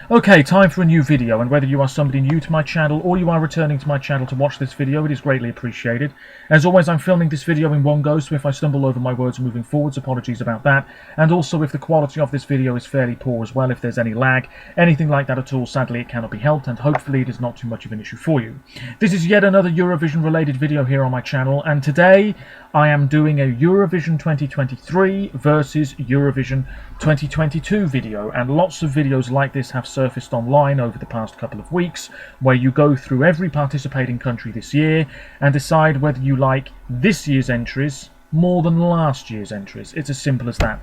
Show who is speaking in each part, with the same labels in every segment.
Speaker 1: Okay, time for a new video, and whether you are somebody new to my channel or you are returning to my channel to watch this video, it is greatly appreciated. As always, I'm filming this video in one go, so if I stumble over my words moving forwards, apologies about that. And also, if the quality of this video is fairly poor as well, if there's any lag, anything like that at all, sadly it cannot be helped, and hopefully it is not too much of an issue for you. This is yet another Eurovision related video here on my channel, and today I am doing a Eurovision 2023 versus Eurovision 2022 video, and lots of videos like this have surfaced online over the past couple of weeks, where you go through every participating country this year and decide whether you like this year's entries more than last year's entries. It's as simple as that.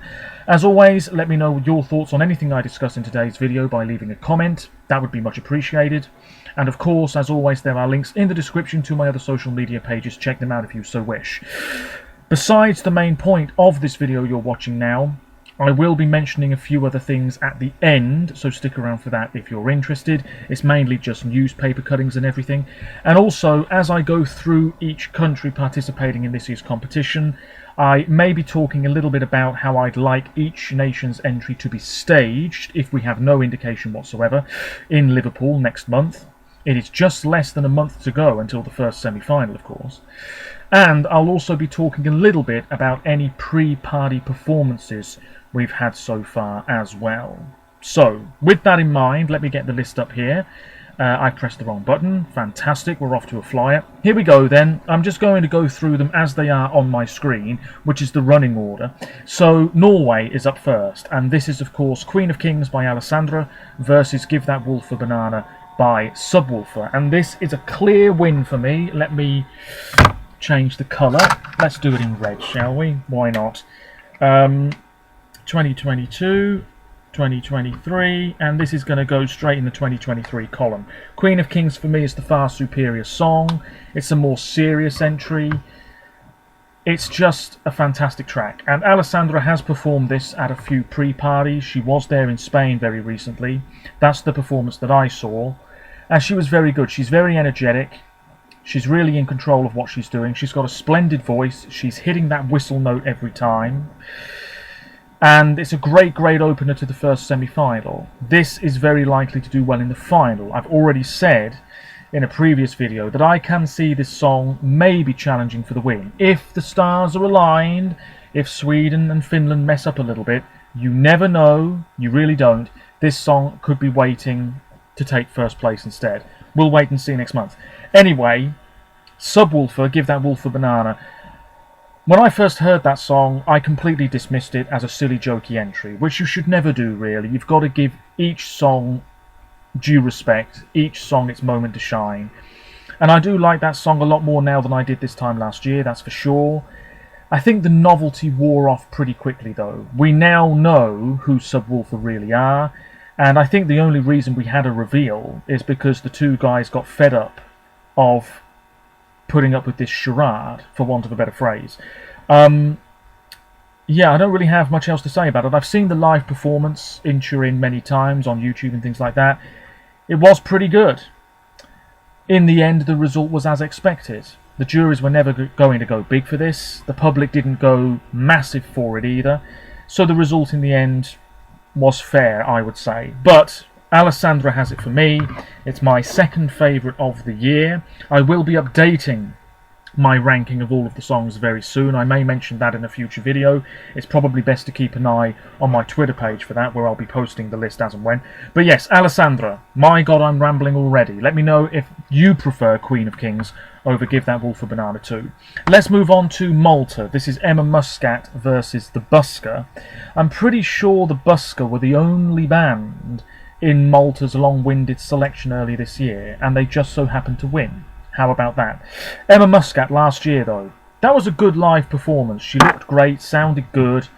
Speaker 1: As always, let me know your thoughts on anything I discuss in today's video by leaving a comment. That would be much appreciated. And of course, as always, there are links in the description to my other social media pages. Check them out if you so wish. Besides the main point of this video you're watching now, I will be mentioning a few other things at the end, so stick around for that if you're interested. It's mainly just newspaper cuttings and everything. And also, as I go through each country participating in this year's competition, I may be talking a little bit about how I'd like each nation's entry to be staged, if we have no indication whatsoever, in Liverpool next month. It is just less than a month to go until the first semi-final, of course. And I'll also be talking a little bit about any pre-party performances we've had so far as well. So, with that in mind, let me get the list up here. I pressed the wrong button. Fantastic, we're off to a flyer. Here we go then. I'm just going to go through them as they are on my screen, which is the running order. So, Norway is up first, and this is of course Queen of Kings by Alessandra versus Give That Wolf a Banana by Subwoofer. And this is a clear win for me. Let me change the colour. Let's do it in red, shall we? Why not? 2022, 2023, and this is going to go straight in the 2023 column. Queen of Kings for me is the far superior song. It's a more serious entry. It's just a fantastic track, and Alessandra has performed this at a few pre-parties. She was there in Spain very recently. That's the performance that I saw, and she was very good. She's very energetic. She's really in control of what she's doing. She's got a splendid voice. She's hitting that whistle note every time. And it's a great opener to the first semi-final. This is very likely to do well in the final. I've already said in a previous video that I can see this song may be challenging for the win. If the stars are aligned, if Sweden and Finland mess up a little bit, you never know, you really don't. This song could be waiting to take first place instead. We'll wait and see next month. Anyway, Subwoofer, Give That Wolf a Banana. When I first heard that song, I completely dismissed it as a silly, jokey entry, which you should never do, really. You've got to give each song due respect, each song its moment to shine. And I do like that song a lot more now than I did this time last year, that's for sure. I think the novelty wore off pretty quickly, though. We now know who Subwoofer really are, and I think the only reason we had a reveal is because the two guys got fed up of putting up with this charade, for want of a better phrase. Yeah, I don't really have much else to say about it. I've seen the live performance in Turin many times on YouTube and things like that. It was pretty good. In the end, the result was as expected. The juries were never going to go big for this. The public didn't go massive for it either. So the result in the end was fair, I would say. But Alessandra has it for me. It's my second favourite of the year. I will be updating my ranking of all of the songs very soon. I may mention that in a future video. It's probably best to keep an eye on my Twitter page for that, where I'll be posting the list as and when. But yes, Alessandra. My God, I'm rambling already. Let me know if you prefer Queen of Kings over Give That Wolf a Banana too. Let's move on to Malta. This is Emma Muscat versus the Busker. I'm pretty sure the Busker were the only band in Malta's long-winded selection earlier this year, and they just so happened to win. How about that? Emma Muscat last year, though. That was a good live performance. She looked great, sounded good.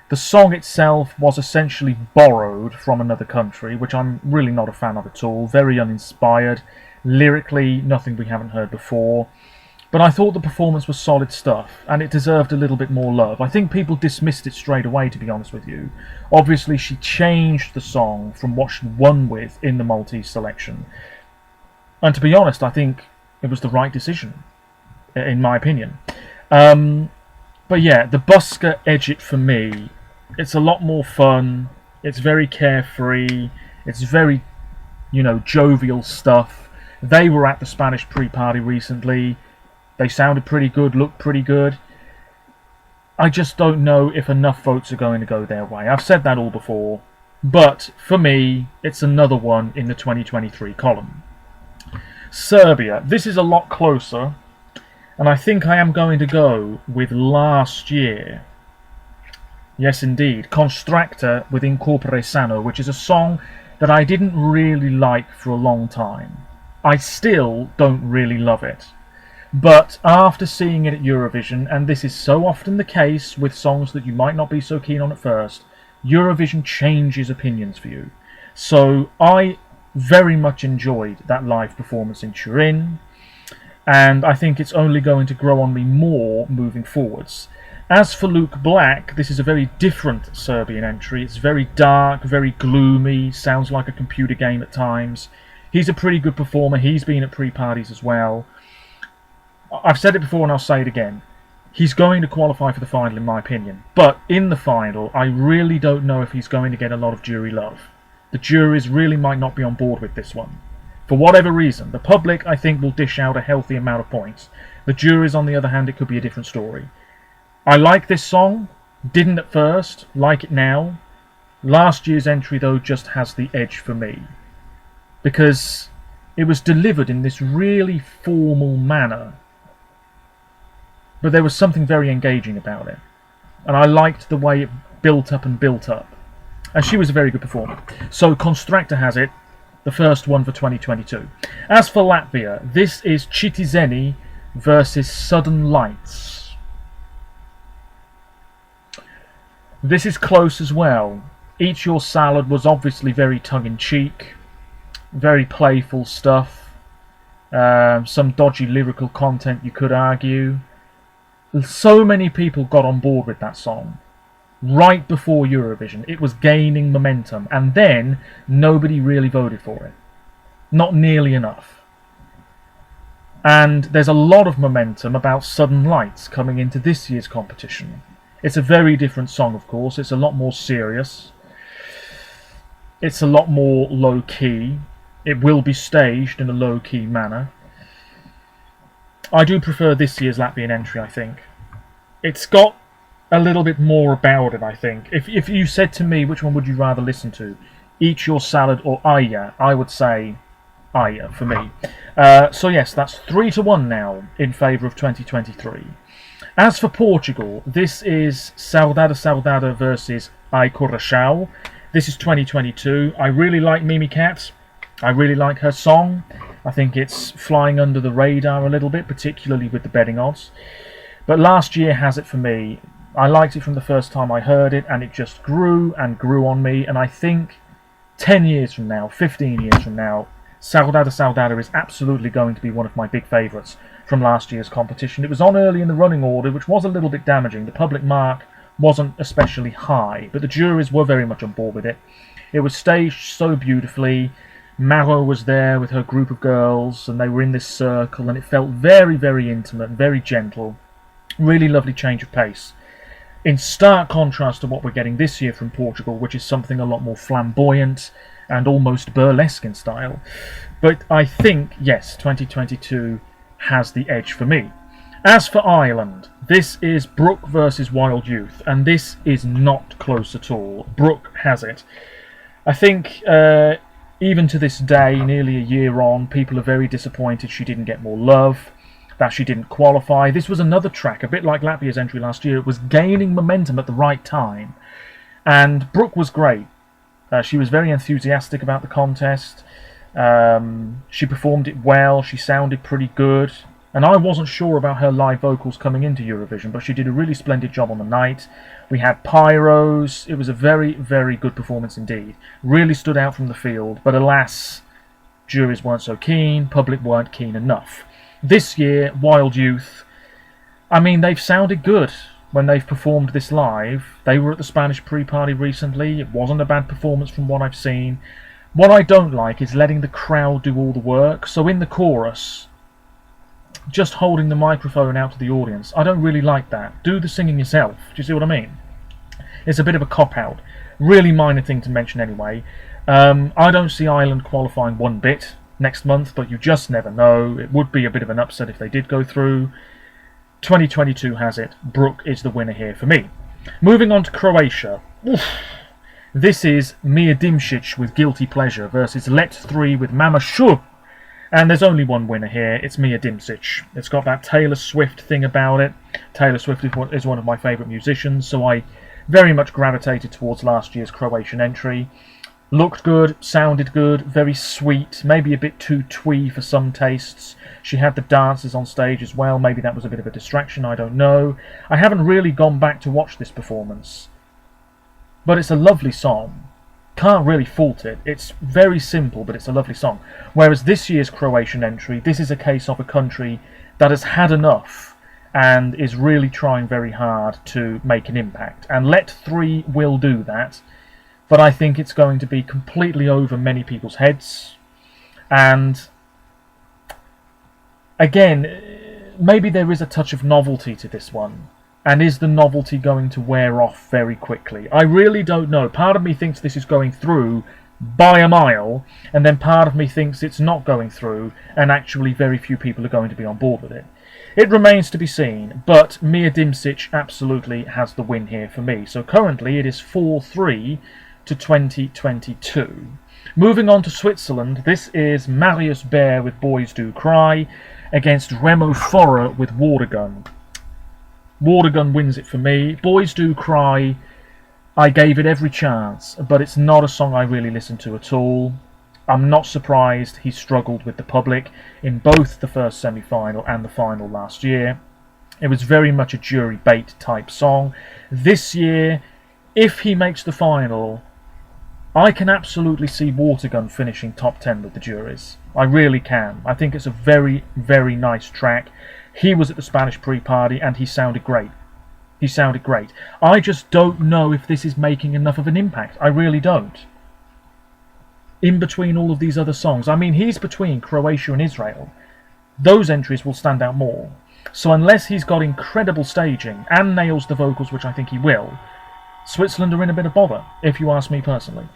Speaker 1: The song itself was essentially borrowed from another country, which I'm really not a fan of at all. Very uninspired. Lyrically, nothing we haven't heard before. But I thought the performance was solid stuff, and it deserved a little bit more love. I think people dismissed it straight away, to be honest with you. Obviously, she changed the song from what she won with in the Maltese selection. And to be honest, I think it was the right decision, in my opinion. But yeah, the Busker edge it for me. It's a lot more fun. It's very carefree. It's very you know, jovial stuff. They were at the Spanish pre-party recently. They sounded pretty good, looked pretty good. I just don't know if enough votes are going to go their way. I've said that all before. But for me, it's another one in the 2023 column. Serbia. This is a lot closer. And I think I am going to go with last year. Yes, indeed. Constractor with Incorpore Sano, which is a song that I didn't really like for a long time. I still don't really love it. But after seeing it at Eurovision, and this is so often the case with songs that you might not be so keen on at first, Eurovision changes opinions for you. So I very much enjoyed that live performance in Turin, and I think it's only going to grow on me more moving forwards. As for Luke Black, this is a very different Serbian entry. It's very dark, very gloomy, sounds like a computer game at times. He's a pretty good performer. He's been at pre-parties as well. I've said it before and I'll say it again. He's going to qualify for the final in my opinion. But in the final, I really don't know if he's going to get a lot of jury love. The juries really might not be on board with this one. For whatever reason. The public, I think, will dish out a healthy amount of points. The juries, on the other hand, it could be a different story. I like this song. Didn't at first. Like it now. Last year's entry, though, just has the edge for me. Because it was delivered in this really formal manner. But there was something very engaging about it. And I liked the way it built up and built up. And she was a very good performer. So Constractor has it. The first one for 2022. As for Latvia, this is Citizeni versus Sudden Lights. This is close as well. Eat Your Salad was obviously very tongue-in-cheek, very playful stuff, some dodgy lyrical content you could argue. So many people got on board with that song. Right before Eurovision, it was gaining momentum, and then nobody really voted for it. Not nearly enough. And there's a lot of momentum about Sudden Lights coming into this year's competition. It's a very different song, of course. It's a lot more serious. It's a lot more low-key. It will be staged in a low-key manner. I do prefer this year's Latvian entry, I think. It's got a little bit more about it, I think. If you said to me, which one would you rather listen to? Eat Your Salad or Aya? I would say Aya for me. So yes, that's 3-1 now in favour of 2023. As for Portugal, this is Saudade Saudade versus Ai Coração. This is 2022. I really like Mimi Cat. I really like her song. I think it's flying under the radar a little bit, particularly with the betting odds. But last year has it for me. I liked it from the first time I heard it, and it just grew and grew on me. And I think 10 years from now, 15 years from now, Saudade Saudade is absolutely going to be one of my big favourites from last year's competition. It was on early in the running order, which was a little bit damaging. The public mark wasn't especially high, but the juries were very much on board with it. It was staged so beautifully. Maro was there with her group of girls, and they were in this circle, and it felt very, very intimate, very gentle. Really lovely change of pace. In stark contrast to what we're getting this year from Portugal, which is something a lot more flamboyant and almost burlesque in style. But I think, yes, 2022 has the edge for me. As for Ireland, this is Brooke versus Wild Youth, and this is not close at all. Brooke has it. I think even to this day, nearly a year on, people are very disappointed she didn't get more love, that she didn't qualify. This was another track, a bit like Latvia's entry last year. It was gaining momentum at the right time. And Brooke was great. She was very enthusiastic about the contest. She performed it well. She sounded pretty good. And I wasn't sure about her live vocals coming into Eurovision, but she did a really splendid job on the night. We had pyros. It was a very, very good performance indeed. Really stood out from the field. But alas, juries weren't so keen. Public weren't keen enough. This year, Wild Youth, I mean, they've sounded good when they've performed this live. They were at the Spanish pre-party recently. It wasn't a bad performance from what I've seen. What I don't like is letting the crowd do all the work. So in the chorus, just holding the microphone out to the audience, I don't really like that. Do the singing yourself. Do you see what I mean? It's a bit of a cop-out. Really minor thing to mention anyway. I don't see Ireland qualifying one bit next month, but you just never know. It would be a bit of an upset if they did go through. 2022 has it. Brooke is the winner here for me. Moving on to Croatia. Oof. This is Mia Dimšić with Guilty Pleasure versus Let 3 with Mama Shu. And there's only one winner here. It's Mia Dimšić. It's got that Taylor Swift thing about it. Taylor Swift is one of my favourite musicians, so I very much gravitated towards last year's Croatian entry. Looked good, sounded good, very sweet, maybe a bit too twee for some tastes. She had the dancers on stage as well. Maybe that was a bit of a distraction, I don't know. I haven't really gone back to watch this performance, but it's a lovely song. Can't really fault it. It's very simple, but it's a lovely song. Whereas this year's Croatian entry, this is a case of a country that has had enough and is really trying very hard to make an impact. And Let 3 will do that, but I think it's going to be completely over many people's heads. And again, maybe there is a touch of novelty to this one. And is the novelty going to wear off very quickly? I really don't know. Part of me thinks this is going through by a mile, and then part of me thinks it's not going through, and actually very few people are going to be on board with it. It remains to be seen, but Mia Dimšić absolutely has the win here for me. So currently it is 4-3 to 2022. Moving on to Switzerland, this is Marius Bear with Boys Do Cry against Remo Forer with Watergun. Watergun wins it for me. Boys Do Cry, I gave it every chance, but it's not a song I really listen to at all. I'm not surprised he struggled with the public in both the first semi-final and the final last year. It was very much a jury bait type song. This year, if he makes the final, I can absolutely see Watergun finishing top 10 with the juries. I really can. I think it's a very, very nice track. He was at the Spanish pre-party and he sounded great. He sounded great. I just don't know if this is making enough of an impact. I really don't. In between all of these other songs. I mean, he's between Croatia and Israel. Those entries will stand out more. So unless he's got incredible staging and nails the vocals, which I think he will, Switzerland are in a bit of bother, if you ask me personally.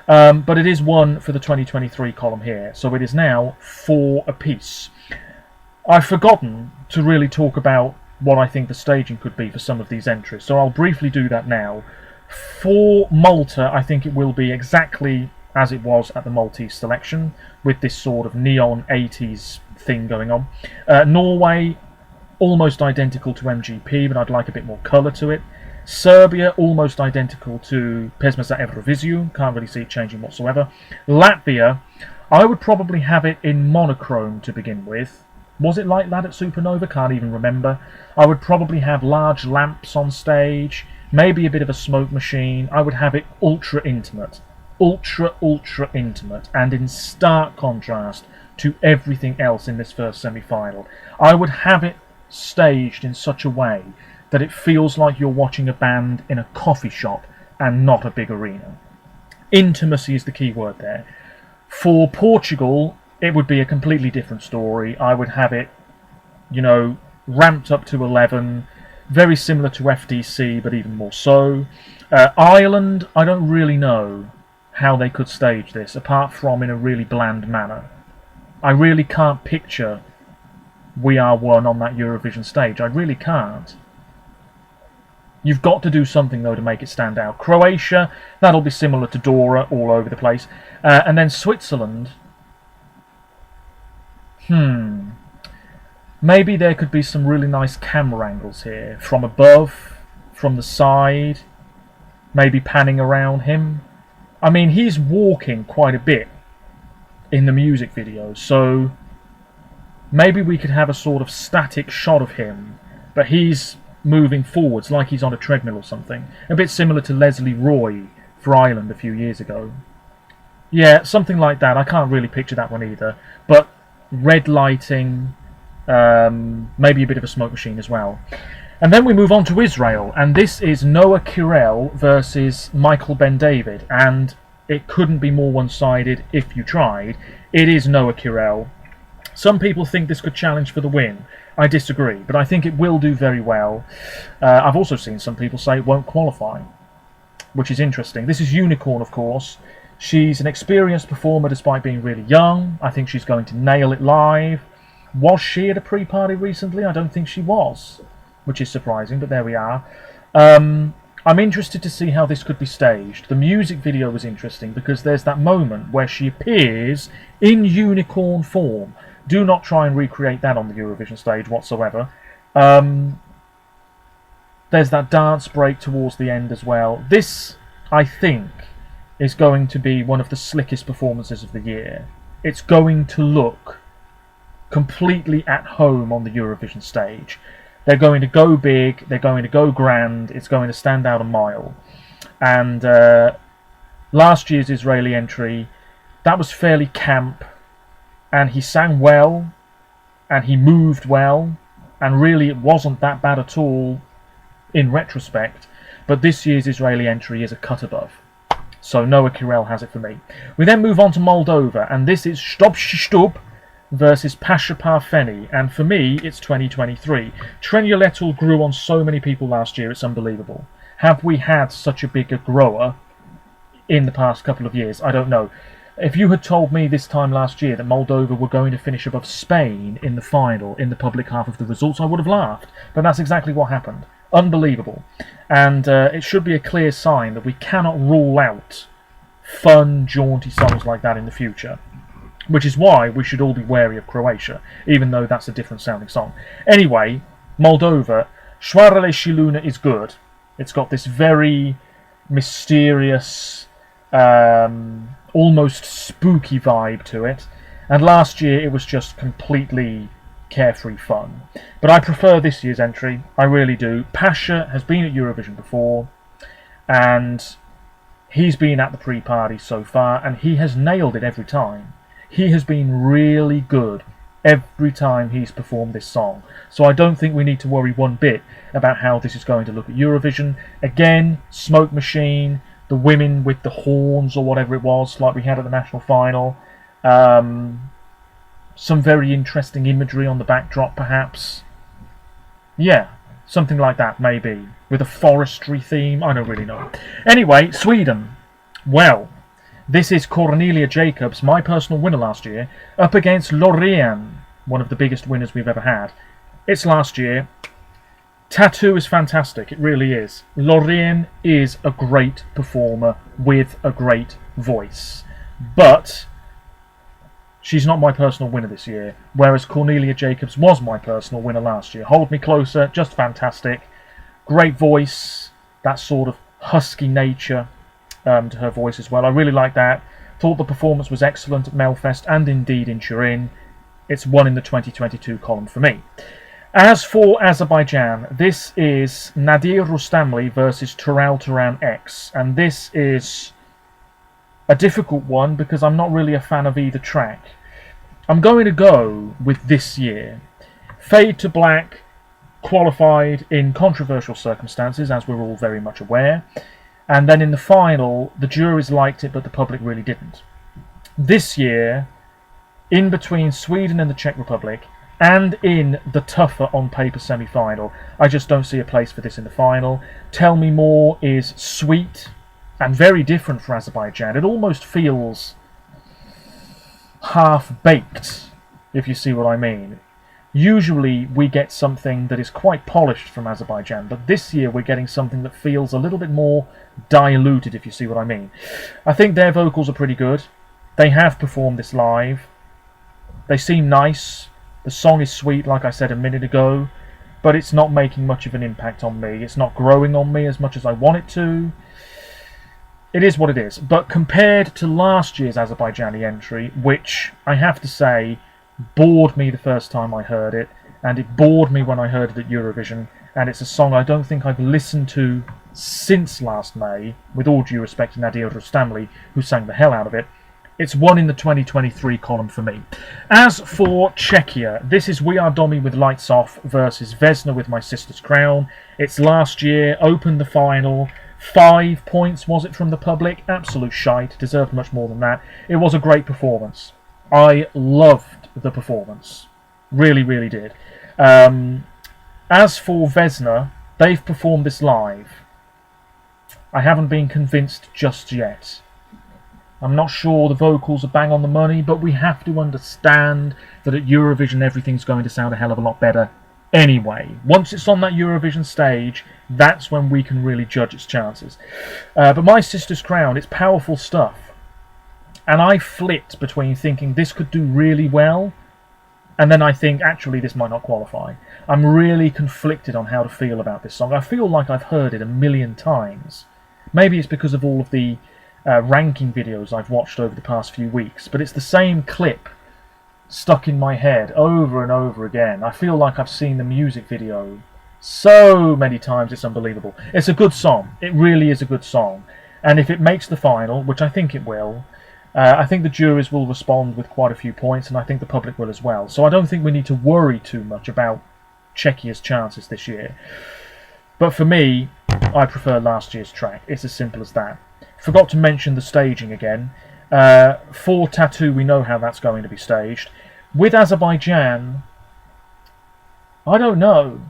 Speaker 1: But it is one for the 2023 column here. So it is now 4 apiece. I've forgotten to really talk about what I think the staging could be for some of these entries, so I'll briefly do that now. For Malta, I think it will be exactly as it was at the Maltese selection, with this sort of neon 80s thing going on. Norway, almost identical to MGP, but I'd like a bit more colour to it. Serbia, almost identical to Pesma za Euroviziju, can't really see it changing whatsoever. Latvia, I would probably have it in monochrome to begin with. Was it like that at Supernova? Can't even remember. I would probably have large lamps on stage, maybe a bit of a smoke machine. I would have it ultra intimate. Ultra intimate, and in stark contrast to everything else in this first semi-final. I would have it staged in such a way that it feels like you're watching a band in a coffee shop and not a big arena. Intimacy is the key word there. For Portugal, it would be a completely different story. I would have it, you know, ramped up to 11, very similar to FDC, but even more so. Ireland, I don't really know how they could stage this, apart from in a really bland manner. I really can't picture We Are One on that Eurovision stage. I really can't. You've got to do something, though, to make it stand out. Croatia, that'll be similar to Dora, all over the place. And then Switzerland, maybe there could be some really nice camera angles here. From above, from the side, maybe panning around him. I mean, he's walking quite a bit in the music video, so maybe we could have a sort of static shot of him, but he's moving forwards like he's on a treadmill or something. A bit similar to Leslie Roy for Ireland a few years ago. Yeah, something like that. I can't really picture that one either, but red lighting, maybe a bit of a smoke machine as well. And then we move on to Israel, and this is Noah Kirel versus Michael Ben-David, and it couldn't be more one-sided if you tried. It is Noah Kirel. Some people think this could challenge for the win. I disagree, but I think it will do very well. I've also seen some people say it won't qualify, which is interesting. This is Unicorn, of course. She's an experienced performer despite being really young. I think she's going to nail it live. Was she at a pre-party recently? I don't think she was, which is surprising, but there we are. I'm interested to see how this could be staged. The music video was interesting because there's that moment where she appears in unicorn form. Do not try and recreate that on the Eurovision stage whatsoever. There's that dance break towards the end as well. This, I think, is going to be one of the slickest performances of the year. It's going to look completely at home on the Eurovision stage. They're going to go big, they're going to go grand, it's going to stand out a mile. And last year's Israeli entry, that was fairly camp, and he sang well, and he moved well, and really it wasn't that bad at all in retrospect. But this year's Israeli entry is a cut above. So Noah Kirel has it for me. We then move on to Moldova, and this is Stop Stub versus Pasha Parfeni, and for me it's 2023. Trenuletul grew on so many people last year, it's unbelievable. Have we had such a bigger grower in the past couple of years? I don't know. If you had told me this time last year that Moldova were going to finish above Spain in the final, in the public half of the results, I would have laughed. But that's exactly what happened. Unbelievable. And it should be a clear sign that we cannot rule out fun, jaunty songs like that in the future. Which is why we should all be wary of Croatia, even though that's a different sounding song. Anyway, Moldova, Șoarele și Luna is good. It's got this very mysterious, almost spooky vibe to it. And last year it was just completely carefree fun. But I prefer this year's entry, I really do. Pasha has been at Eurovision before, and he's been at the pre-party so far, and he has nailed it every time. He has been really good every time he's performed this song. So I don't think we need to worry one bit about how this is going to look at Eurovision. Again, smoke machine, the women with the horns or whatever it was, like we had at the national final. Some very interesting imagery on the backdrop, perhaps. Yeah, something like that, maybe. With a forestry theme, I don't really know. Anyway, Sweden. Well, this is Cornelia Jacobs, my personal winner last year, up against Loreen, one of the biggest winners we've ever had. It's last year. Tattoo is fantastic, it really is. Loreen is a great performer with a great voice. But she's not my personal winner this year, whereas Cornelia Jacobs was my personal winner last year. Hold Me Closer, just fantastic. Great voice, that sort of husky nature to her voice as well. I really like that. Thought the performance was excellent at Melfest and indeed in Turin. It's one in the 2022 column for me. As for Azerbaijan, this is Nadir Rustamli versus Tural Turan X, and this is a difficult one because I'm not really a fan of either track. I'm going to go with this year. Fade to Black qualified in controversial circumstances, as we're all very much aware. And then in the final, the juries liked it, but the public really didn't. This year, in between Sweden and the Czech Republic, and in the tougher on-paper semi-final, I just don't see a place for this in the final. Tell Me More is sweet and very different for Azerbaijan. It almost feels half-baked, if you see what I mean. Usually we get something that is quite polished from Azerbaijan, but this year we're getting something that feels a little bit more diluted, if you see what I mean. I think their vocals are pretty good. They have performed this live. They seem nice. The song is sweet, like I said a minute ago, but it's not making much of an impact on me. It's not growing on me as much as I want it to. It is what it is. But compared to last year's Azerbaijani entry, which I have to say bored me the first time I heard it, and it bored me when I heard it at Eurovision, and it's a song I don't think I've listened to since last May, with all due respect to Nadir Rustamli, who sang the hell out of it. It's one in the 2023 column for me. As for Czechia, this is We Are Domi with Lights Off versus Vesna with My Sister's Crown. It's last year, opened the final. 5 points, was it, from the public? Absolute shite, deserved much more than that. It was a great performance. I loved the performance. Really, really did. As for Vesna, they've performed this live. I haven't been convinced just yet. I'm not sure the vocals are bang on the money, but we have to understand that at Eurovision everything's going to sound a hell of a lot better anyway. Once it's on that Eurovision stage, that's when we can really judge its chances. But My Sister's Crown, it's powerful stuff. And I flipped between thinking this could do really well, and then I think, actually, this might not qualify. I'm really conflicted on how to feel about this song. I feel like I've heard it a million times. Maybe it's because of all of the ranking videos I've watched over the past few weeks, but it's the same clip stuck in my head over and over again. I feel like I've seen the music video so many times, it's unbelievable. It's a good song. It really is a good song. And if it makes the final, which I think it will, I think the juries will respond with quite a few points, and I think the public will as well. So I don't think we need to worry too much about Czechia's chances this year. But for me, I prefer last year's track. It's as simple as that. Forgot to mention the staging again. For Tattoo, we know how that's going to be staged. With Azerbaijan, I don't know.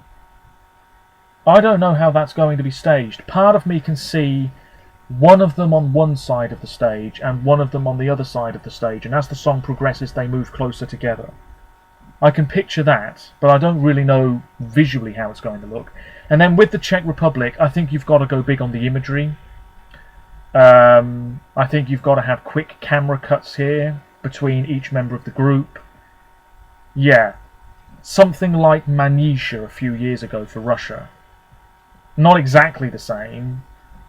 Speaker 1: I don't know how that's going to be staged. Part of me can see one of them on one side of the stage and one of them on the other side of the stage, and as the song progresses they move closer together. I can picture that, but I don't really know visually how it's going to look. And then with the Czech Republic, I think you've got to go big on the imagery. I think you've got to have quick camera cuts here between each member of the group. Yeah, something like Manisha a few years ago for Russia. Not exactly the same,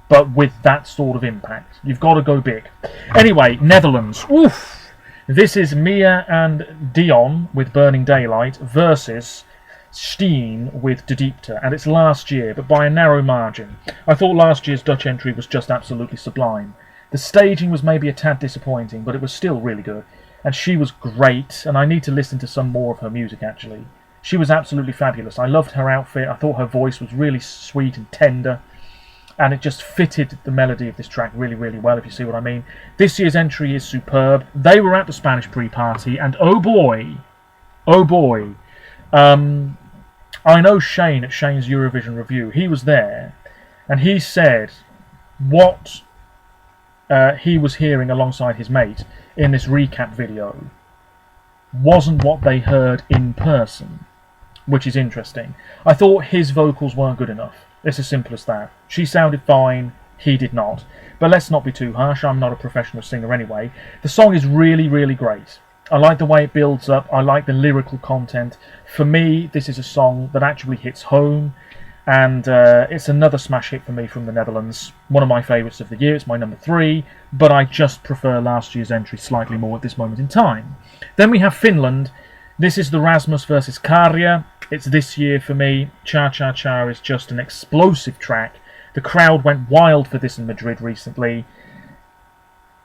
Speaker 1: but with that sort of impact. You've got to go big. Anyway, Netherlands. Oof! This is Mia and Dion with Burning Daylight versus Steen with De Diepte, and it's last year, but by a narrow margin. I thought last year's Dutch entry was just absolutely sublime. The staging was maybe a tad disappointing, but it was still really good. And she was great, and I need to listen to some more of her music, actually. She was absolutely fabulous. I loved her outfit. I thought her voice was really sweet and tender, and it just fitted the melody of this track really, really well, if you see what I mean. This year's entry is superb. They were at the Spanish pre-party, and oh boy, I know Shane at Shane's Eurovision review. He was there, and he said what he was hearing alongside his mate in this recap video wasn't what they heard in person, which is interesting. I thought his vocals weren't good enough. It's as simple as that. She sounded fine, he did not. But let's not be too harsh, I'm not a professional singer anyway. The song is really, really great. I like the way it builds up, I like the lyrical content. For me, this is a song that actually hits home, and it's another smash hit for me from the Netherlands. One of my favourites of the year, it's my number 3, but I just prefer last year's entry slightly more at this moment in time. Then we have Finland. This is the Rasmus versus Karja. It's this year for me. Cha Cha Cha is just an explosive track. The crowd went wild for this in Madrid recently.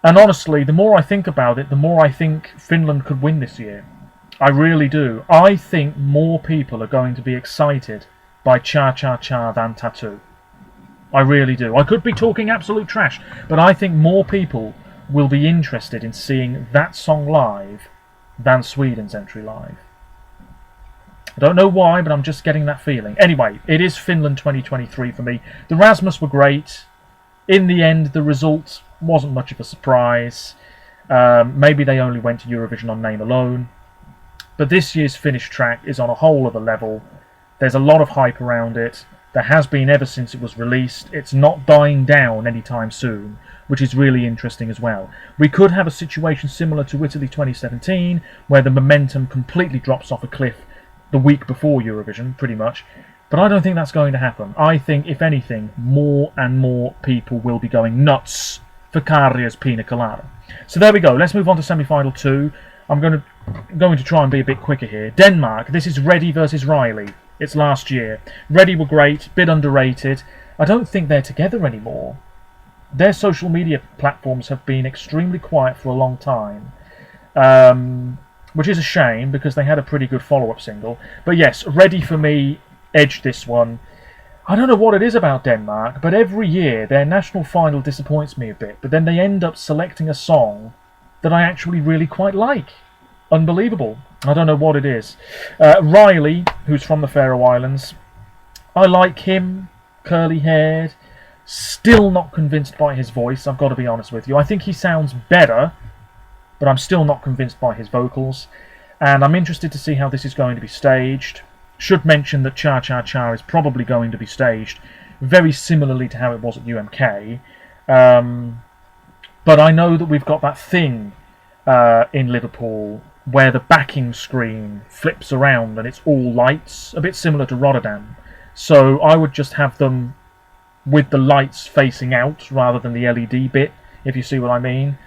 Speaker 1: And honestly, the more I think about it, the more I think Finland could win this year. I really do. I think more people are going to be excited by Cha Cha Cha than Tattoo. I really do. I could be talking absolute trash, but I think more people will be interested in seeing that song live than Sweden's entry live. I don't know why, but I'm just getting that feeling. Anyway, it is Finland 2023 for me. The Rasmus were great. In the end, the result wasn't much of a surprise. Maybe they only went to Eurovision on name alone. But this year's Finnish track is on a whole other level. There's a lot of hype around it. There has been ever since it was released. It's not dying down anytime soon, which is really interesting as well. We could have a situation similar to Italy 2017, where the momentum completely drops off a cliff the week before Eurovision, pretty much. But I don't think that's going to happen. I think, if anything, more and more people will be going nuts for Karja's Pina Colada. So there we go. Let's move on to semi-final 2. I'm going to try and be a bit quicker here. Denmark. This is Reddy versus Riley. It's last year. Reddy were great, bit underrated. I don't think they're together anymore. Their social media platforms have been extremely quiet for a long time. Which is a shame, because they had a pretty good follow-up single. But yes, Reddy for me edged this one. I don't know what it is about Denmark, but every year their national final disappoints me a bit, but then they end up selecting a song that I actually really quite like. Unbelievable. I don't know what it is. Riley, who's from the Faroe Islands, I like him, curly-haired, Still not convinced by his voice, I've got to be honest with you. I think he sounds better, but I'm still not convinced by his vocals. And I'm interested to see how this is going to be staged. Should mention that Cha Cha Cha is probably going to be staged very similarly to how it was at UMK. But I know that we've got that thing in Liverpool where the backing screen flips around and it's all lights, a bit similar to Rotterdam. So I would just have them with the lights facing out rather than the LED bit, if you see what I mean.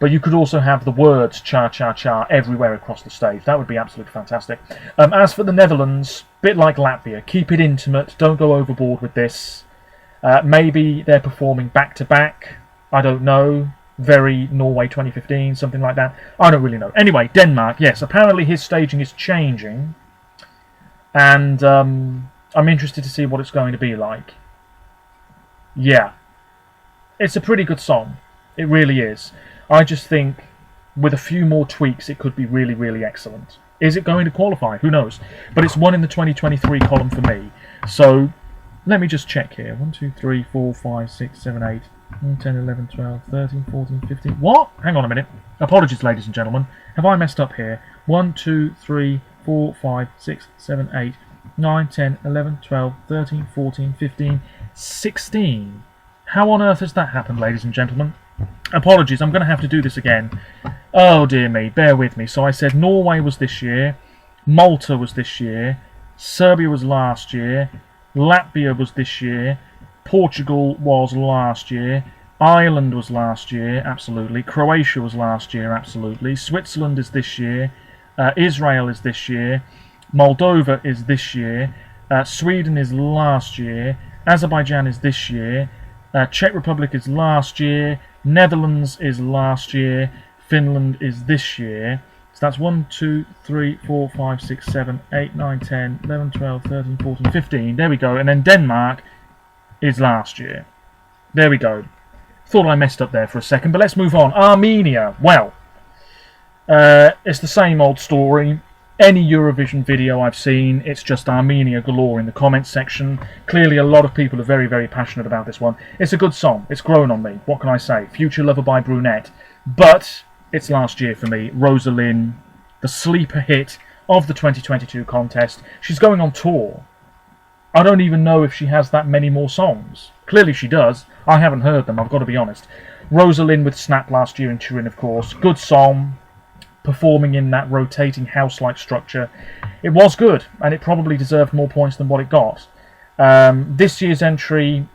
Speaker 1: But you could also have the words Cha Cha Cha everywhere across the stage. That would be absolutely fantastic. As for the Netherlands, bit like Latvia, keep it intimate, don't go overboard with this. Maybe they're performing back to back, I don't know. Very Norway 2015, something like that. I don't really know. Anyway, Denmark, yes, apparently his staging is changing. And I'm interested to see what it's going to be like. Yeah. It's a pretty good song. It really is. I just think with a few more tweaks it could be really, really excellent. Is it going to qualify? Who knows? But it's one in the 2023 column for me. So let me just check here. 1, 2, 3, 4, 5, 6, 7, 8, 9, 10, 11, 12, 13, 14, 15. What? Hang on a minute. Apologies, ladies and gentlemen. Have I messed up here? 1, 2, 3, 4, 5, 6, 7, 8, 9, 10, 11, 12, 13, 14, 15, 16. How on earth has that happened, ladies and gentlemen? Apologies, I'm going to have to do this again. Oh dear me, bear with me. So I said Norway was this year, Malta was this year, Serbia was last year, Latvia was this year, Portugal was last year, Ireland was last year, absolutely, Croatia was last year, absolutely, Switzerland is this year, Israel is this year, Moldova is this year, Sweden is last year, Azerbaijan is this year, Czech Republic is last year, Netherlands is last year, Finland is this year. So that's 1, 2, 3, 4, 5, 6, 7, 8, 9, 10, 11, 12, 13, 14, 15. There we go. And then Denmark is last year. There we go. Thought I messed up there for a second, but let's move on. Armenia. Well, it's the same old story. Any Eurovision video I've seen, it's just Armenia galore in the comments section. Clearly a lot of people are very, very passionate about this one. It's a good song. It's grown on me. What can I say? Future Lover by Brunette. But it's last year for me. Rosalind, the sleeper hit of the 2022 contest. She's going on tour. I don't even know if she has that many more songs. Clearly she does. I haven't heard them, I've got to be honest. Rosalind with Snap last year in Turin, of course. Good song. Performing in that rotating house-like structure. It was good, and it probably deserved more points than what it got. This year's entry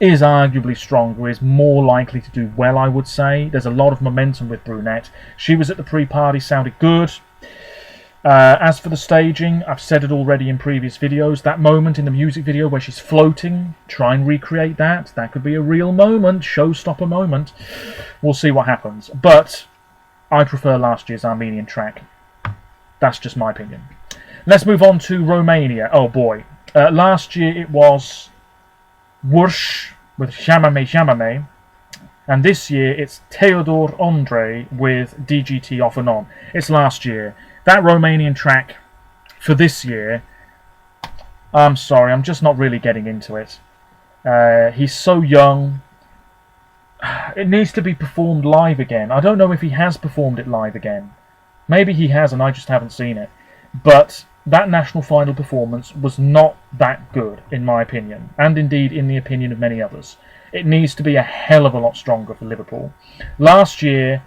Speaker 1: is arguably stronger, is more likely to do well, I would say. There's a lot of momentum with Brunette. She was at the pre-party, sounded good. As for the staging, I've said it already in previous videos, that moment in the music video where she's floating, try and recreate that. That could be a real moment, showstopper moment. We'll see what happens. But I prefer last year's Armenian track. That's just my opinion. Let's move on to Romania. Oh boy. Last year it was Wursh with Shamame Shamame. And this year it's Theodor Andre with DGT Off and On. It's last year. That Romanian track for this year, I'm sorry, I'm just not really getting into it. He's so young. It needs to be performed live again. I don't know if he has performed it live again. Maybe he has and I just haven't seen it. But that national final performance was not that good, in my opinion. And indeed in the opinion of many others. It needs to be a hell of a lot stronger for Liverpool. Last year,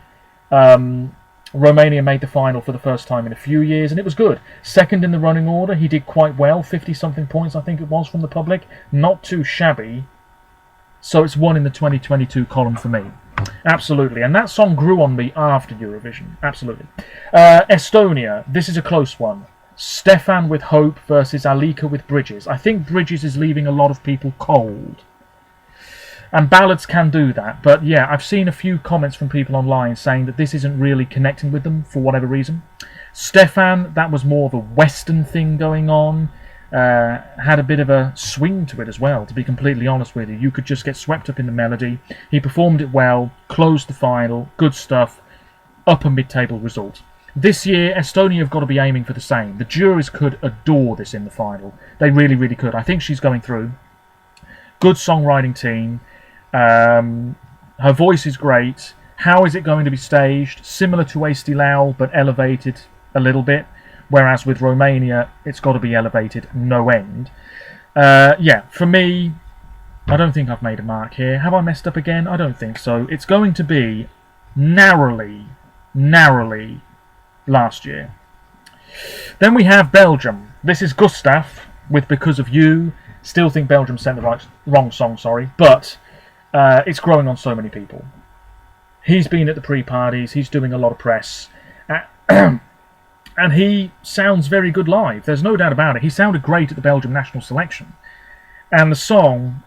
Speaker 1: Romania made the final for the first time in a few years, and it was good. Second in the running order, he did quite well. 50-something points, I think it was, from the public. Not too shabby. So it's one in the 2022 column for me. Absolutely. And that song grew on me after Eurovision. Absolutely. Estonia. This is a close one. Stefan with Hope versus Alika with Bridges. I think Bridges is leaving a lot of people cold. And ballads can do that. But yeah, I've seen a few comments from people online saying that this isn't really connecting with them for whatever reason. Stefan, that was more of a Western thing going on. Had a bit of a swing to it as well, to be completely honest with you. You could just get swept up in the melody. He performed it well, closed the final, good stuff, upper mid-table result. This year, Estonia have got to be aiming for the same. The juries could adore this in the final. They really, really could. I think she's going through. Good songwriting team. Her voice is great. How is it going to be staged? Similar to Estilau, but elevated a little bit. Whereas with Romania, it's got to be elevated no end. Yeah, for me, I don't think I've made a mark here. Have I messed up again? I don't think so. It's going to be narrowly last year. Then we have Belgium. This is Gustav with Because of You. Still think Belgium sent the wrong song, sorry. But it's growing on so many people. He's been at the pre-parties. He's doing a lot of press. And he sounds very good live. There's no doubt about it. He sounded great at the Belgium national selection. And the song,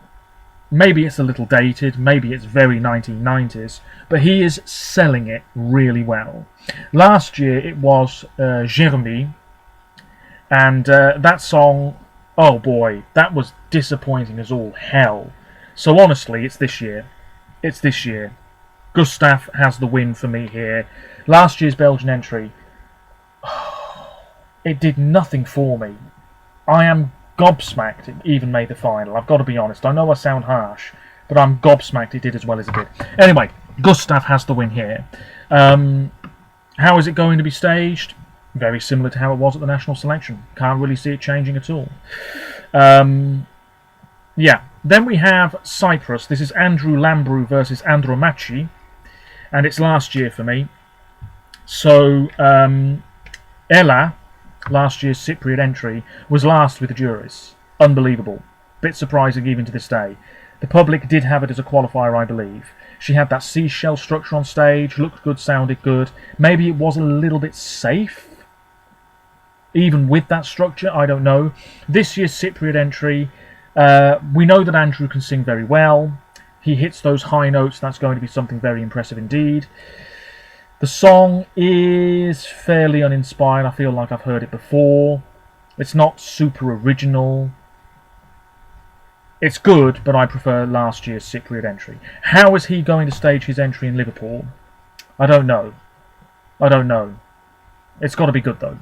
Speaker 1: maybe it's a little dated, maybe it's very 1990s, but he is selling it really well. Last year it was Jérémie, and that song, oh boy, that was disappointing as all hell. So honestly, it's this year. It's this year. Gustav has the win for me here. Last year's Belgian entry, it did nothing for me. I am gobsmacked it even made the final. I've got to be honest. I know I sound harsh, but I'm gobsmacked it did as well as it did. Anyway, Gustav has the win here. How is it going to be staged? Very similar to how it was at the national selection. Can't really see it changing at all. Yeah. Then we have Cyprus. This is Andrew Lambrou versus Andromachi, and it's last year for me. So Ella, last year's Cypriot entry, was last with the juries. Unbelievable. Bit surprising even to this day. The public did have it as a qualifier, I believe. She had that seashell structure on stage, looked good, sounded good. Maybe it was a little bit safe, even with that structure, I don't know. This year's Cypriot entry, we know that Andrew can sing very well. He hits those high notes, that's going to be something very impressive indeed. The song is fairly uninspired. I feel like I've heard it before. It's not super original. It's good, but I prefer last year's Cypriot entry. How is he going to stage his entry in Liverpool? I don't know. I don't know. It's got to be good, though.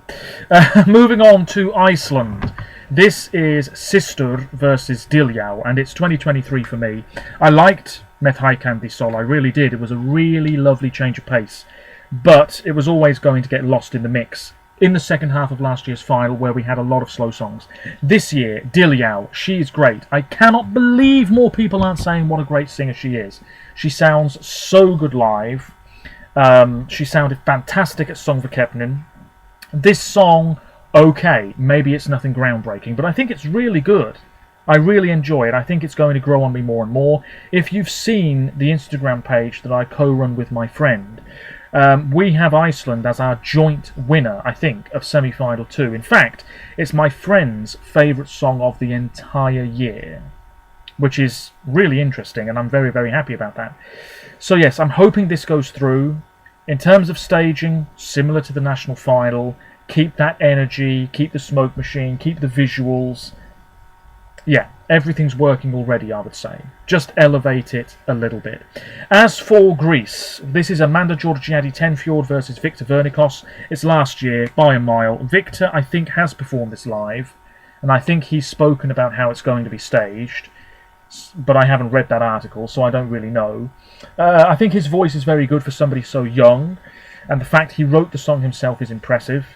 Speaker 1: Moving on to Iceland. This is Sister versus Diljau, and it's 2023 for me. I liked Met Haikandi Sol. I really did. It was a really lovely change of pace. But it was always going to get lost in the mix in the second half of last year's final, where we had a lot of slow songs. This year, Diljau, she's great. I cannot believe more people aren't saying what a great singer she is. She sounds so good live. She sounded fantastic at Song for Kepnin. This song, okay, maybe it's nothing groundbreaking, but I think it's really good. I really enjoy it. I think it's going to grow on me more and more. If you've seen the Instagram page that I co-run with my friend, we have Iceland as our joint winner, I think, of semi-final 2. In fact, it's my friend's favourite song of the entire year, which is really interesting, and I'm very, very happy about that. So yes, I'm hoping this goes through. In terms of staging, similar to the national final, keep that energy, keep the smoke machine, keep the visuals. Yeah, everything's working already, I would say. Just elevate it a little bit. As for Greece, this is Amanda Georgiadi Tenfjord versus Victor Vernikos. It's last year, by a mile. Victor, I think, has performed this live, and I think he's spoken about how it's going to be staged, but I haven't read that article, so I don't really know. I think his voice is very good for somebody so young, and the fact he wrote the song himself is impressive.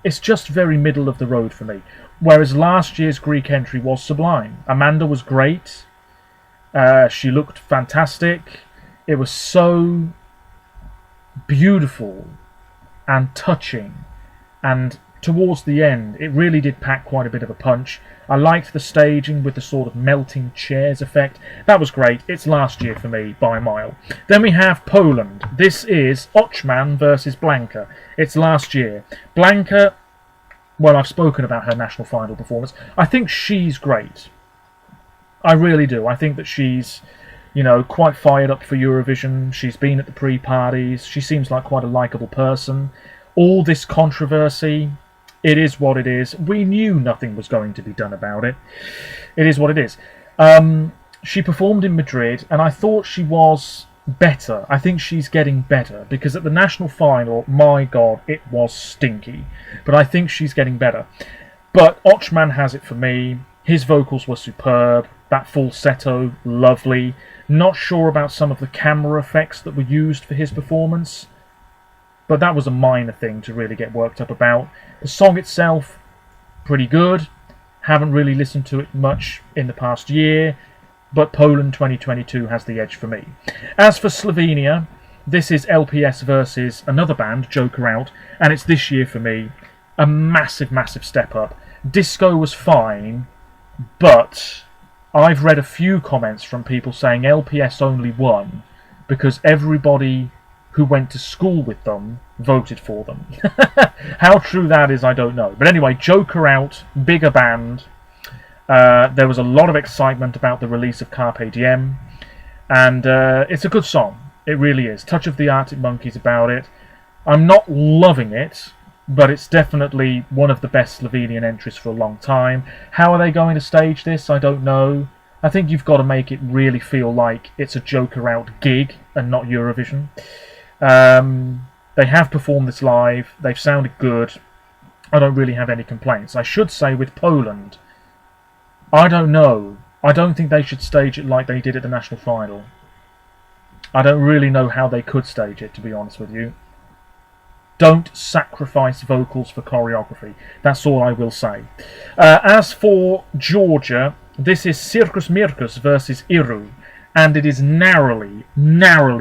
Speaker 1: It's just very middle of the road for me. Whereas last year's Greek entry was sublime. Amanda was great. She looked fantastic. It was so beautiful and touching. And towards the end, it really did pack quite a bit of a punch. I liked the staging with the sort of melting chairs effect. That was great. It's last year for me, by a mile. Then we have Poland. This is Ochman versus Blanka. It's last year. Blanka, well, I've spoken about her national final performance. I think she's great. I really do. I think that she's, you know, quite fired up for Eurovision. She's been at the pre-parties. She seems like quite a likeable person. All this controversy, it is what it is. We knew nothing was going to be done about it. It is what it is. She performed in Madrid, and I thought she was better. I think she's getting better, because at the national final, my God, it was stinky. But I think she's getting better. But Ochman has it for me. His vocals were superb. That falsetto, lovely. Not sure about some of the camera effects that were used for his performance, but that was a minor thing to really get worked up about. The song itself, pretty good. Haven't really listened to it much in the past year, but Poland 2022 has the edge for me. As for Slovenia, this is LPS versus another band, Joker Out, and it's this year for me a massive, massive step up. Disco was fine, but I've read a few comments from people saying LPS only won because everybody who went to school with them voted for them. How true that is, I don't know. But anyway, Joker Out, bigger band. There was a lot of excitement about the release of Carpe Diem, and it's a good song. It really is. Touch of the Arctic Monkeys about it. I'm not loving it, but it's definitely one of the best Slovenian entries for a long time. How are they going to stage this? I don't know. I think you've got to make it really feel like it's a Joker Out gig and not Eurovision. They have performed this live. They've sounded good. I don't really have any complaints. I should say with Poland, I don't know. I don't think they should stage it like they did at the national final. I don't really know how they could stage it, to be honest with you. Don't sacrifice vocals for choreography. That's all I will say. As for Georgia, this is Circus Mircus versus Iru, and it is narrowly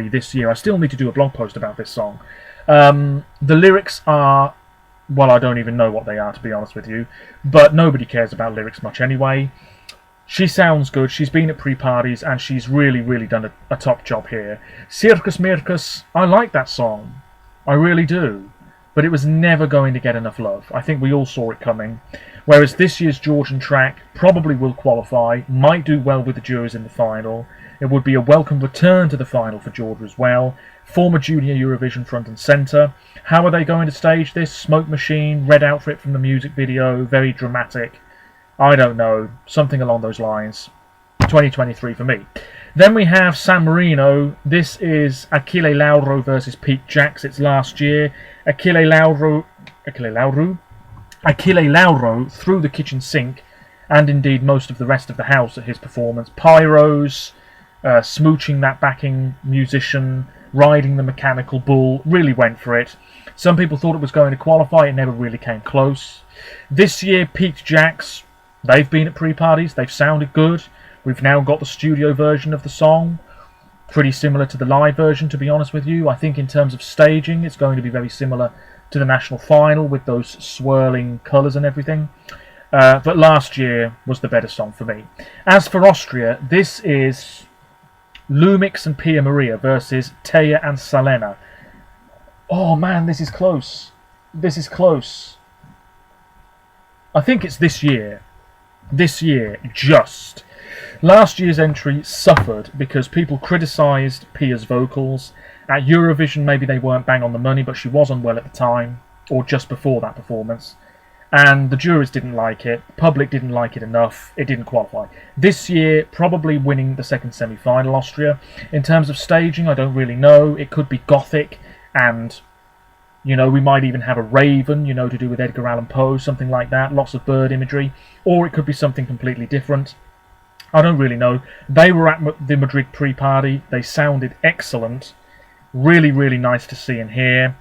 Speaker 1: this year. I still need to do a blog post about this song. The lyrics are, well, I don't even know what they are, to be honest with you, but nobody cares about lyrics much anyway. She sounds good, she's been at pre-parties, and she's really done a top job here. Circus Mircus, I like that song. I really do. But it was never going to get enough love. I think we all saw it coming. Whereas this year's Georgian track probably will qualify, might do well with the juries in the final. It would be a welcome return to the final for Georgia as well. Former junior Eurovision front and centre. How are they going to stage this? Smoke machine, red outfit from the music video, very dramatic. I don't know. Something along those lines. 2023 for me. Then we have San Marino. This is Achille Lauro versus Pete Jacks. It's last year. Achille Lauro threw the kitchen sink, and indeed most of the rest of the house at his performance. Pyros, smooching that backing musician, riding the mechanical bull, really went for it. Some people thought it was going to qualify. It never really came close. This year, Pete Jacks, they've been at pre-parties. They've sounded good. We've now got the studio version of the song, pretty similar to the live version, to be honest with you. I think in terms of staging, it's going to be very similar to the national final with those swirling colours and everything. But last year was the better song for me. As for Austria, this is Lumix and Pia Maria versus Teja and Salena. Oh man, this is close. This is close. I think it's this year. This year, just. Last year's entry suffered because people criticised Pia's vocals. At Eurovision, maybe they weren't bang on the money, but she was unwell at the time, or just before that performance. And the juries didn't like it, the public didn't like it enough, it didn't qualify. This year, probably winning the second semi-final, Austria. In terms of staging, I don't really know. It could be gothic, and, you know, we might even have a raven, you know, to do with Edgar Allan Poe, something like that, lots of bird imagery. Or it could be something completely different. I don't really know. They were at the Madrid pre-party. They sounded excellent. Really nice to see and hear.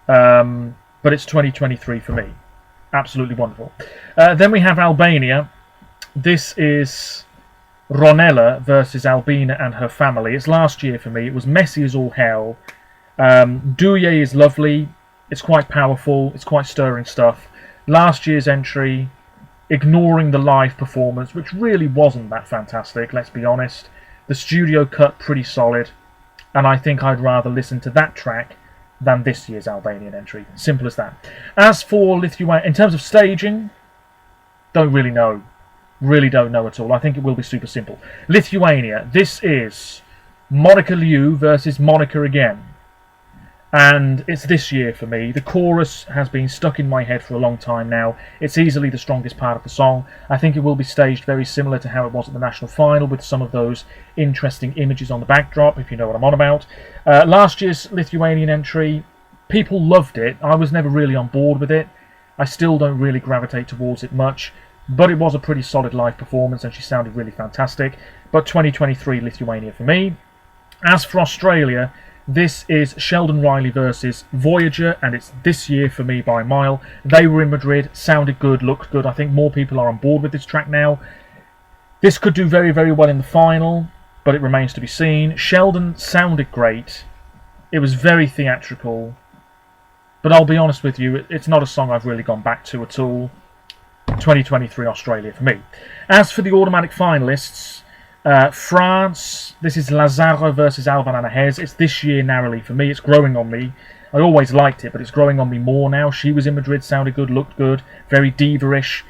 Speaker 1: But it's 2023 for me. Absolutely wonderful. Then we have Albania. This is Ronella versus Albina and her family. It's last year for me. It was messy as all hell. Duye is lovely. It's quite powerful. It's quite stirring stuff. Last year's entry, ignoring the live performance, which really wasn't that fantastic, let's be honest. The studio cut pretty solid, and I think I'd rather listen to that track than this year's Albanian entry. Simple as that. As for Lithuania, in terms of staging, don't really know. Really don't know at all. I think it will be super simple. Lithuania, this is Monica Liu versus Monica again. And it's this year for me. The chorus has been stuck in my head for a long time now. It's easily the strongest part of the song. I think it will be staged very similar to how it was at the national final, with some of those interesting images on the backdrop, if you know what I'm on about. Last year's Lithuanian entry, people loved it. I was never really on board with it. I still don't really gravitate towards it much. but it was a pretty solid live performance and she sounded really fantastic. But 2023 Lithuania for me. As for Australia, this is Sheldon Riley versus Voyager, and it's this year for me by a mile. They were in Madrid, sounded good, looked good. I think more people are on board with this track now. This could do very, very well in the final, but it remains to be seen. Sheldon sounded great. It was very theatrical. But I'll be honest with you, it's not a song I've really gone back to at all. 2023 Australia for me. As for the automatic finalists, France, this is Lazaro versus Alban Anahez. It's this year narrowly for me. It's growing on me. I always liked it, but it's growing on me more now. She was in Madrid, sounded good, looked good, very diva-ish.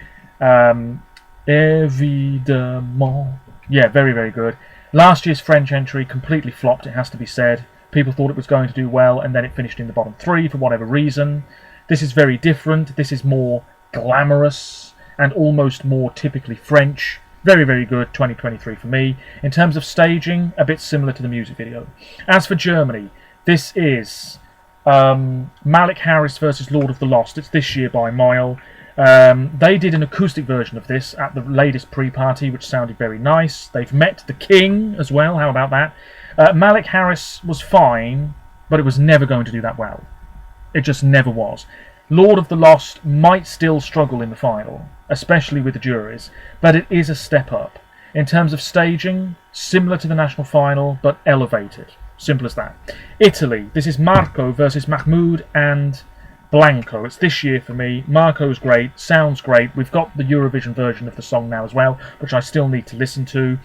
Speaker 1: Évidemment. Yeah, very, very good. Last year's French entry completely flopped, it has to be said. People thought it was going to do well, and then it finished in the bottom 3 for whatever reason. This is very different. This is more glamorous and almost more typically French. Very, very good, 2023 for me. In terms of staging, a bit similar to the music video. As for Germany, this is Malik Harris versus Lord of the Lost. It's this year by a mile. They did an acoustic version of this at the latest pre-party, which sounded very nice. They've met the King as well, how about that? Malik Harris was fine, but it was never going to do that well. It just never was. Lord of the Lost might still struggle in the final, especially with the juries, but it is a step up. In terms of staging, similar to the national final, but elevated. Simple as that. Italy, this is Marco versus Mahmoud and Blanco. It's this year for me. Marco's great, sounds great. We've got the Eurovision version of the song now as well, which I still need to listen to.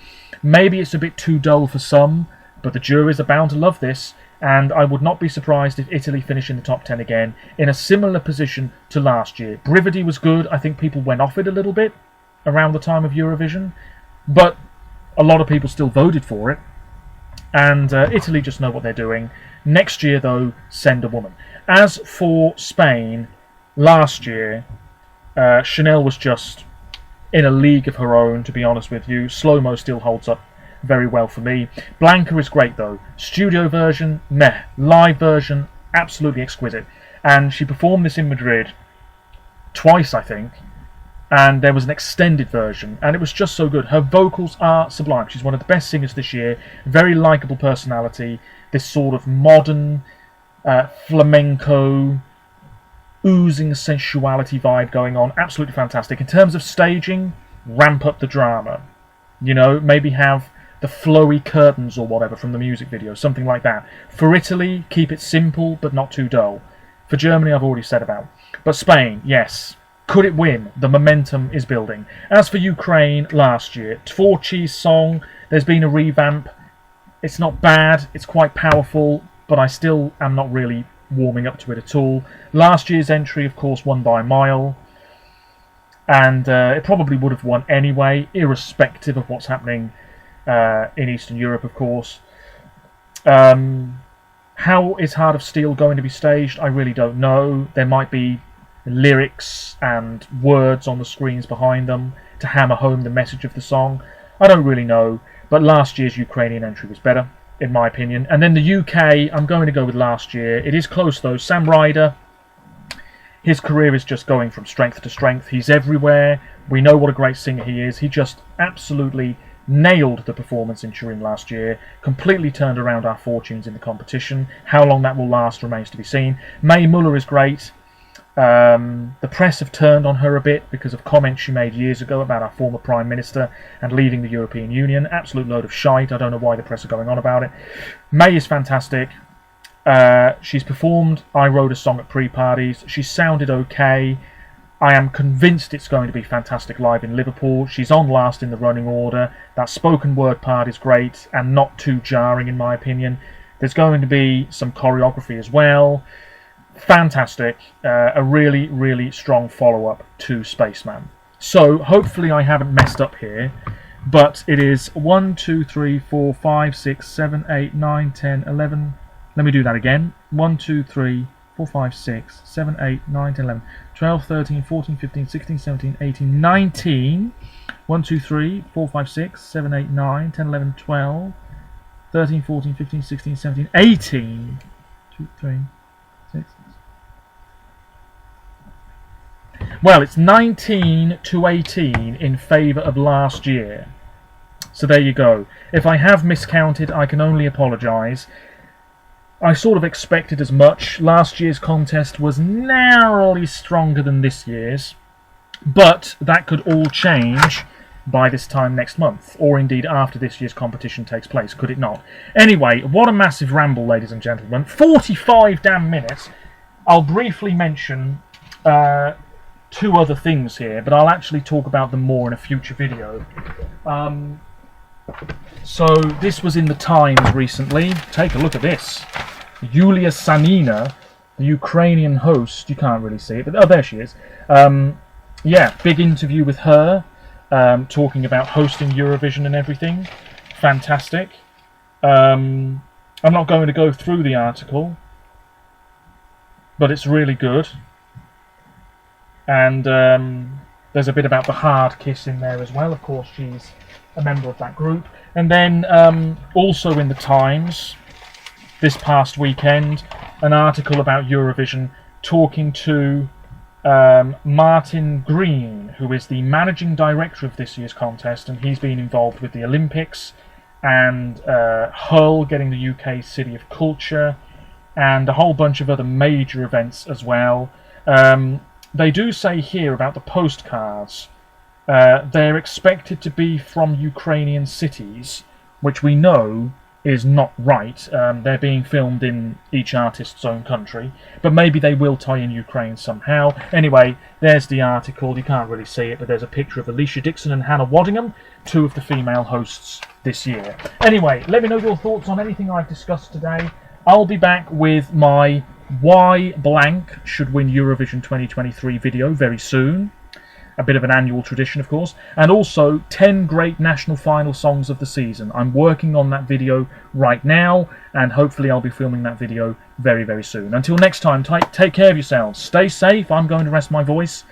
Speaker 1: Maybe it's a bit too dull for some, but the juries are bound to love this, and I would not be surprised if Italy finish in the top 10 again, in a similar position to last year. Brividi was good. I think people went off it a little bit around the time of Eurovision, but a lot of people still voted for it, and Italy just know what they're doing. Next year, though, send a woman. As for Spain, last year, Chanel was just in a league of her own, to be honest with you. Slow-mo still holds up very well for me. Blanca is great, though. Studio version, meh. Live version, absolutely exquisite. And she performed this in Madrid twice, I think. And there was an extended version, and it was just so good. Her vocals are sublime. She's one of the best singers this year. Very likeable personality. This sort of modern flamenco, oozing sensuality vibe going on. Absolutely fantastic. In terms of staging, ramp up the drama. You know, maybe have the flowy curtains or whatever from the music video, something like that. For Italy, keep it simple but not too dull. For Germany, I've already said about. But Spain, yes. Could it win? The momentum is building. As for Ukraine, last year, Tvorchi's song, there's been a revamp. It's not bad, it's quite powerful, but I still am not really warming up to it at all. Last year's entry, of course, won by a mile. And it probably would have won anyway, irrespective of what's happening in Eastern Europe, of course. How is Heart of Steel going to be staged? I really don't know. There might be lyrics and words on the screens behind them to hammer home the message of the song. I don't really know, but last year's Ukrainian entry was better, in my opinion. And then the UK, I'm going to go with last year. It is close, though. Sam Ryder, his career is just going from strength to strength. He's everywhere. We know what a great singer he is. He just absolutely nailed the performance in Turin last year, completely turned around our fortunes in the competition. How long that will last remains to be seen. Mae Muller is great. The press have turned on her a bit because of comments she made years ago about our former Prime Minister and leaving the European Union. Absolute load of shite. I don't know why the press are going on about it. May is fantastic. She's performed I Wrote a Song at pre-parties. She sounded okay. I am convinced it's going to be fantastic live in Liverpool. She's on last in the running order. That spoken word part is great and not too jarring in my opinion. There's going to be some choreography as well. Fantastic. A really, really strong follow-up to Spaceman. So, hopefully I haven't messed up here, but it is 1, 2, 3, 4, 5, 6, 7, 8, 9, 10, 11... Let me do that again. 1, 2, 3, 4, 5, 6, 7, 8, 9, 10, 11, 12, 13, 14, 15, 16, 17, 18, 19. 1, 2, 3, 4, 5, 6, 7, 8, 9, 10, 11, 12, 13, 14, 15, 16, 17, 18. 2, 3, 6. Well, it's 19 to 18 in favour of last year. So there you go. If I have miscounted, I can only apologise. I sort of expected as much. Last year's contest was narrowly stronger than this year's, but that could all change by this time next month, or indeed after this year's competition takes place, could it not? Anyway, what a massive ramble, ladies and gentlemen. 45 damn minutes. I'll briefly mention two other things here, but I'll actually talk about them more in a future video. So this was in the Times recently. Take a look at this. Yulia Sanina, the Ukrainian host. You can't really see it, but oh, there she is. Yeah, big interview with her, talking about hosting Eurovision and everything. Fantastic. I'm not going to go through the article, but it's really good. And there's a bit about the hard kiss in there as well. Of course, she's a member of that group. And then also in the Times this past weekend, an article about Eurovision talking to Martin Green, who is the managing director of this year's contest, and he's been involved with the Olympics and Hull getting the UK City of Culture and a whole bunch of other major events as well. They do say here about the postcards, they're expected to be from Ukrainian cities, which we know is not right. They're being filmed in each artist's own country, but maybe they will tie in Ukraine somehow. Anyway, there's the article. You can't really see it, but there's a picture of Alicia Dixon and Hannah Waddingham, two of the female hosts this year. Anyway, let me know your thoughts on anything I've discussed today. I'll be back with my Why Blank Should Win Eurovision 2023 video very soon. A bit of an annual tradition, of course, and also 10 great national final songs of the season. I'm working on that video right now, and hopefully I'll be filming that video very, very soon. Until next time, take care of yourselves. Stay safe. I'm going to rest my voice,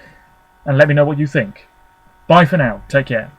Speaker 1: and let me know what you think. Bye for now. Take care.